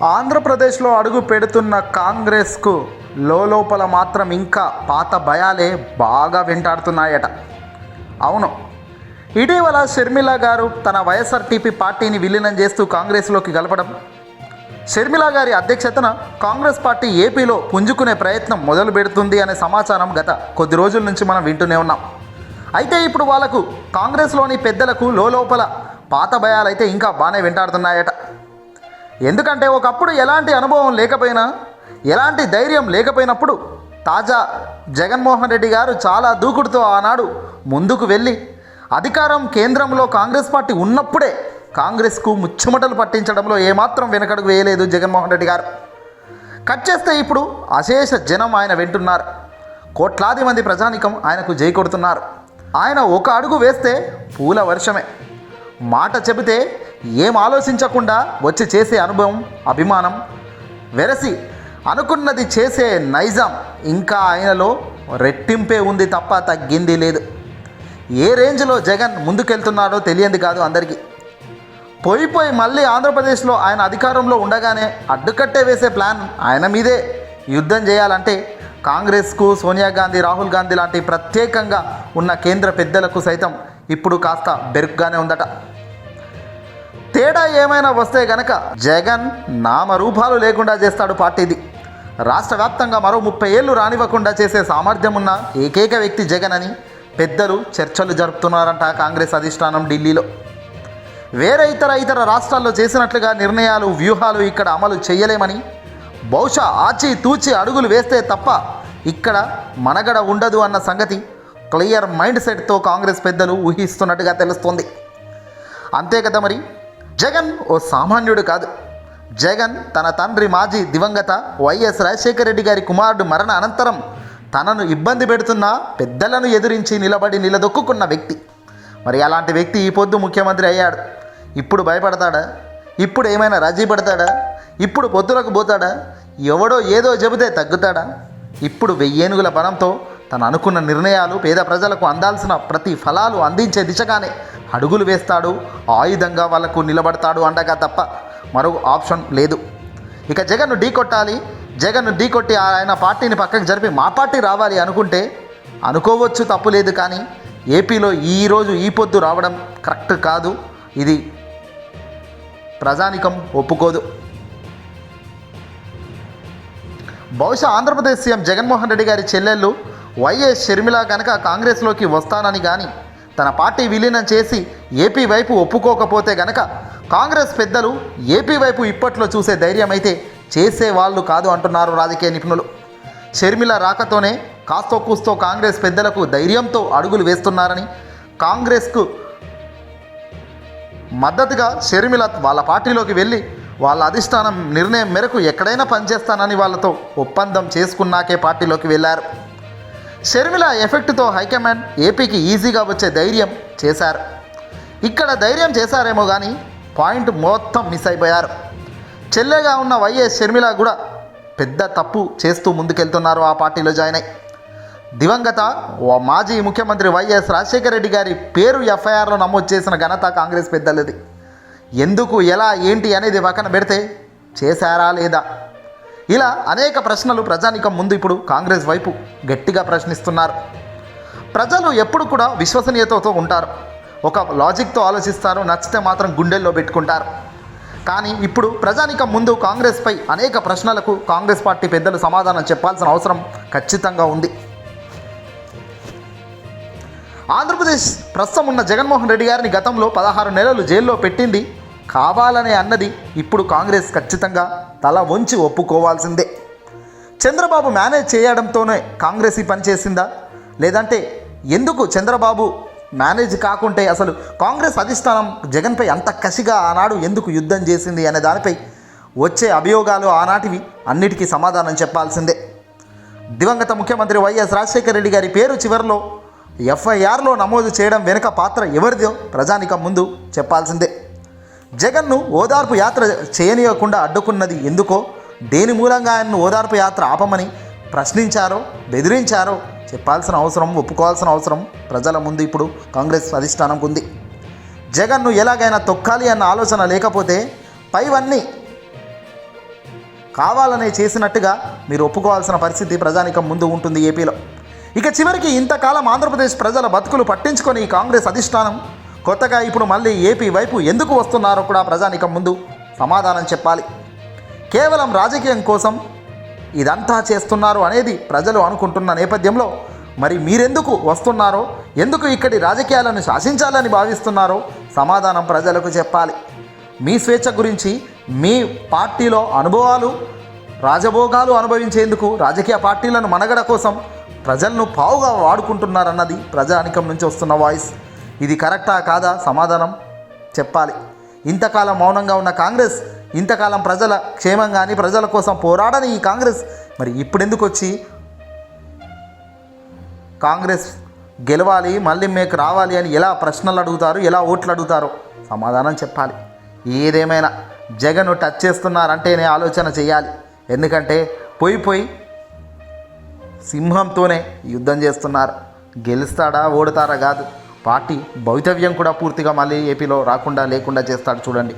ఆంధ్రప్రదేశ్లో అడుగు పెడుతున్న కాంగ్రెస్కు లోపల మాత్రం ఇంకా పాత భయాలే బాగా వెంటాడుతున్నాయట. అవును, ఇటీవల షర్మిల గారు తన వైఎస్ఆర్టీపీ పార్టీని విలీనం చేస్తూ కాంగ్రెస్లోకి కలపడం, షర్మిల గారి అధ్యక్షతన కాంగ్రెస్ పార్టీ ఏపీలో పుంజుకునే ప్రయత్నం మొదలు పెడుతుంది అనే సమాచారం గత కొద్ది రోజుల నుంచి మనం వింటూనే ఉన్నాం. అయితే ఇప్పుడు వాళ్ళకు కాంగ్రెస్లోని పెద్దలకు లోపల పాత భయాలైతే ఇంకా బాగానే వెంటాడుతున్నాయట. ఎందుకంటే ఒకప్పుడు ఎలాంటి అనుభవం లేకపోయినా, ఎలాంటి ధైర్యం లేకపోయినప్పుడు తాజా జగన్మోహన్ రెడ్డి గారు చాలా దూకుడుతో ఆనాడు ముందుకు వెళ్ళి అధికారం కేంద్రంలో కాంగ్రెస్ పార్టీ ఉన్నప్పుడే కాంగ్రెస్కు ముచ్చుమటలు పట్టించడంలో ఏమాత్రం వెనకడుగు వేయలేదు జగన్మోహన్ రెడ్డి గారు. కట్ చేస్తే ఇప్పుడు అశేష జనం ఆయన వెంటున్నారు. కోట్లాది మంది ప్రజానికం ఆయనకు జై కొడుతున్నారు. ఆయన ఒక అడుగు వేస్తే పూల వర్షమే. మాట చెబితే ఏం ఆలోచించకుండా వచ్చి చేసే అనుభవం, అభిమానం, వెరసి అనుకున్నది చేసే నైజాం ఇంకా ఆయనలో రెట్టింపే ఉంది తప్ప తగ్గింది లేదు. ఏ రేంజ్లో జగన్ ముందుకెళ్తున్నాడో తెలియంది కాదు అందరికీ. పోయి మళ్ళీ ఆంధ్రప్రదేశ్లో ఆయన అధికారంలో ఉండగానే అడ్డుకట్టే వేసే ప్లాన్ ఆయన మీదే. యుద్ధం చేయాలంటే కాంగ్రెస్కు సోనియా గాంధీ, రాహుల్ గాంధీ లాంటి ప్రత్యేకంగా ఉన్న కేంద్ర పెద్దలకు సైతం ఇప్పుడు కాస్త బెరుగ్గానే ఉందట. తేడా ఏమైనా వస్తే గనక జగన్ నామరూపాలు లేకుండా చేస్తాడు పార్టీది. రాష్ట్ర వ్యాప్తంగా మరో 30 ఏళ్ళు రానివ్వకుండా చేసే సామర్థ్యం ఉన్న ఏకైక వ్యక్తి జగన్ అని పెద్దలు చర్చలు జరుపుతున్నారంట కాంగ్రెస్ అధిష్టానం ఢిల్లీలో. వేరే ఇతర రాష్ట్రాల్లో చేసినట్లుగా నిర్ణయాలు, వ్యూహాలు ఇక్కడ అమలు చేయలేమని, బహుశా ఆచితూచి అడుగులు వేస్తే తప్ప ఇక్కడ మనగడ ఉండదు అన్న సంగతి క్లియర్ మైండ్ సెట్తో కాంగ్రెస్ పెద్దలు ఊహిస్తున్నట్టుగా తెలుస్తోంది. అంతే కదా మరి, జగన్ ఓ సామాన్యుడు కాదు. జగన్ తన తండ్రి మాజీ దివంగత వైఎస్ రాజశేఖర రెడ్డి గారి కుమారుడు మరణ అనంతరం తనను ఇబ్బంది పెడుతున్న పెద్దలను ఎదిరించి నిలదొక్కున్న వ్యక్తి. మరి అలాంటి వ్యక్తి ఈ పొద్దు ముఖ్యమంత్రి అయ్యాడు. ఇప్పుడు భయపడతాడా? ఇప్పుడు ఏమైనా రాజీ పడతాడా? ఇప్పుడు పొత్తులకు పోతాడా? ఎవడో ఏదో చెబితే తగ్గుతాడా? ఇప్పుడు 1000 ఏనుగుల బలంతో తను అనుకున్న నిర్ణయాలు, పేద ప్రజలకు అందాల్సిన ప్రతి ఫలాలు అందించే దిశగానే అడుగులు వేస్తాడు. ఆయుధంగా వాళ్లకు నిలబడతాడు అండగా తప్ప మరో ఆప్షన్ లేదు. ఇక జగన్ను ఢీకొట్టాలి, జగన్ను ఢీకొట్టి ఆయన పార్టీని పక్కకు జరిపి మా పార్టీ రావాలి అనుకుంటే అనుకోవచ్చు, తప్పు లేదు. కానీ ఏపీలో ఈరోజు ఈ పొద్దు రావడం కరెక్ట్ కాదు. ఇది ప్రజానికం ఒప్పుకోదు. బహుశా ఆంధ్రప్రదేశ్ సీఎం జగన్మోహన్ రెడ్డి గారి చెల్లెళ్ళు వైఎస్ షర్మిల కనుక కాంగ్రెస్లోకి వస్తానని కానీ తన పార్టీ విలీనం చేసి ఏపీ వైపు ఒప్పుకోకపోతే గనక కాంగ్రెస్ పెద్దలు ఏపీ వైపు ఇప్పట్లో చూసే ధైర్యం అయితే చేసేవాళ్ళు కాదు అంటున్నారు రాజకీయ నిపుణులు. షర్మిల రాకతోనే కాస్తో కూస్తో కాంగ్రెస్ పెద్దలకు ధైర్యంతో అడుగులు వేస్తున్నారని, కాంగ్రెస్కు మద్దతుగా షర్మిల వాళ్ళ పార్టీలోకి వెళ్ళి వాళ్ళ అధిష్టానం నిర్ణయం మేరకు ఎక్కడైనా పనిచేస్తానని వాళ్ళతో ఒప్పందం చేసుకున్నాకే పార్టీలోకి వెళ్ళారు. షర్మిల ఎఫెక్ట్తో హైకమాండ్ ఏపీకి ఈజీగా వచ్చే ధైర్యం చేశారు. ఇక్కడ ధైర్యం చేశారేమో కానీ పాయింట్ మొత్తం మిస్ అయిపోయారు. చెల్లెగా ఉన్న వైఎస్ షర్మిల కూడా పెద్ద తప్పు చేస్తూ ముందుకెళ్తున్నారు ఆ పార్టీలో జాయిన్ అయ్యి. దివంగత మాజీ ముఖ్యమంత్రి వైఎస్ రాజశేఖర రెడ్డి గారి పేరు ఎఫ్ఐఆర్లో నమోదు చేసిన ఘనత కాంగ్రెస్ పెద్దలది. ఎందుకు, ఎలా, ఏంటి అనేది పక్కన పెడితే చేశారా లేదా, ఇలా అనేక ప్రశ్నలు ప్రజానికం ముందు ఇప్పుడు కాంగ్రెస్ వైపు గట్టిగా ప్రశ్నిస్తున్నారు. ప్రజలు ఎప్పుడు కూడా విశ్వసనీయతతో ఉంటారు, ఒక లాజిక్తో ఆలోచిస్తారు, నచ్చితే మాత్రం గుండెల్లో పెట్టుకుంటారు. కానీ ఇప్పుడు ప్రజానికం ముందు కాంగ్రెస్పై అనేక ప్రశ్నలకు కాంగ్రెస్ పార్టీ పెద్దలు సమాధానం చెప్పాల్సిన అవసరం ఖచ్చితంగా ఉంది. ఆంధ్రప్రదేశ్ ప్రస్తుతం ఉన్న జగన్మోహన్ రెడ్డి గారిని గతంలో 16 నెలలు జైల్లో పెట్టింది కావాలనే అన్నది ఇప్పుడు కాంగ్రెస్ ఖచ్చితంగా తల వంచి ఒప్పుకోవాల్సిందే. చంద్రబాబు మేనేజ్ చేయడంతోనే కాంగ్రెస్ ఈ పని చేసిందా, లేదంటే ఎందుకు చంద్రబాబు మేనేజ్ కాకుంటే అసలు కాంగ్రెస్ అధిష్టానం జగన్పై అంత కసిగా ఆనాడు ఎందుకు యుద్ధం చేసింది అనే దానిపై వచ్చే అభియోగాలు ఆనాటివి అన్నిటికీ సమాధానం చెప్పాల్సిందే. దివంగత ముఖ్యమంత్రి వైఎస్ రాజశేఖర రెడ్డి గారి పేరు చివరిలో ఎఫ్ఐఆర్లో నమోదు చేయడం వెనుక పాత్ర ఎవరిదో ప్రజానికం ముందు చెప్పాల్సిందే. జగన్ను ఓదార్పు యాత్ర చేయనీయకుండా అడ్డుకున్నది ఎందుకో, దేని మూలంగా ఆయన్ను ఓదార్పు యాత్ర ఆపమని ప్రశ్నించారో, బెదిరించారో చెప్పాల్సిన అవసరం, ఒప్పుకోవాల్సిన అవసరం ప్రజల ముందు ఇప్పుడు కాంగ్రెస్ అధిష్టానంకు ఉంది. జగన్ను ఎలాగైనా తొక్కాలి అన్న ఆలోచన లేకపోతే పైవన్నీ కావాలనే చేసినట్టుగా మీరు ఒప్పుకోవాల్సిన పరిస్థితి ప్రజానికం ముందు ఉంటుంది ఏపీలో. ఇక చివరికి ఇంతకాలం ఆంధ్రప్రదేశ్ ప్రజల బతుకులు పట్టించుకొని ఈ కాంగ్రెస్ అధిష్టానం కొత్తగా ఇప్పుడు మళ్ళీ ఏపీ వైపు ఎందుకు వస్తున్నారో కూడా ప్రజానికం ముందు సమాధానం చెప్పాలి. కేవలం రాజకీయం కోసం ఇదంతా చేస్తున్నారు అనేది ప్రజలు అనుకుంటున్న నేపథ్యంలో మరి మీరెందుకు వస్తున్నారో, ఎందుకు ఇక్కడి రాజకీయాలను శాసించాలని భావిస్తున్నారో సమాధానం ప్రజలకు చెప్పాలి. మీ స్వేచ్ఛ గురించి, మీ పార్టీలో అనుభవాలు, రాజభోగాలు అనుభవించేందుకు రాజకీయ పార్టీలను మనగడ కోసం ప్రజలను పావుగా వాడుకుంటున్నారన్నది ప్రజానికం నుంచి వస్తున్న వాయిస్. ఇది కరెక్టా కాదా సమాధానం చెప్పాలి. ఇంతకాలం మౌనంగా ఉన్న కాంగ్రెస్, ఇంతకాలం ప్రజల క్షేమం కానీ ప్రజల కోసం పోరాడని ఈ కాంగ్రెస్ మరి ఇప్పుడెందుకు వచ్చి కాంగ్రెస్ గెలవాలి, మళ్ళీ మీకు రావాలి అని ఎలా ప్రశ్నలు అడుగుతారు, ఎలా ఓట్లు అడుగుతారో సమాధానం చెప్పాలి. ఏదేమైనా జగన్ టచ్ చేస్తున్నారంటేనే ఆలోచన చేయాలి. ఎందుకంటే పోయి సింహంతోనే యుద్ధం చేస్తున్నారు. గెలుస్తాడా ఓడతారా కాదు, పార్టీ భవితవ్యం కూడా పూర్తిగా మళ్ళీ ఏపీలో రాకుండా లేకుండా చేస్తాడు చూడండి.